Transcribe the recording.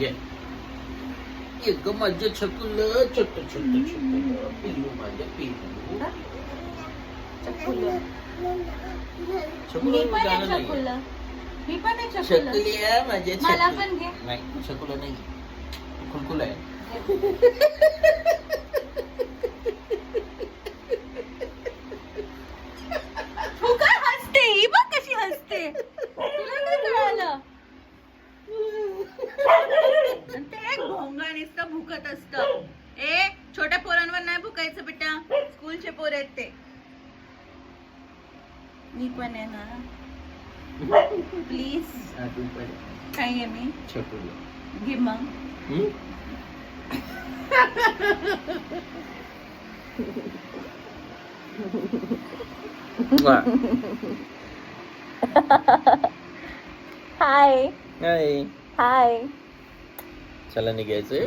ये ग माझं छकुलं, छोट छोट छकुलं, पिल्लू माझं पिल्लू. चकुलं. छकुलं मी पण गाणं आहे नाही. चकुलं. मी पण आहे चकुलं. छकुलिया माझ्या मला छकुल. पण घे. नाही छकुलं नाही, खुलकुल आहे. तू काय हसते? ही बघ कशी हसते. तुला काय कळालं? आणि ते एक भोंगा नुसतं भुकत असतं. ए छोट्या पोरांवर नाही भुकायचं बेटा. स्कूलचे पोर आहेत ते. मी पण आहे ना. प्लीज. हा, तू पण काय आहे मी? छकुलं. घे मग. हाय हाय. हाय. चला निघायचंय.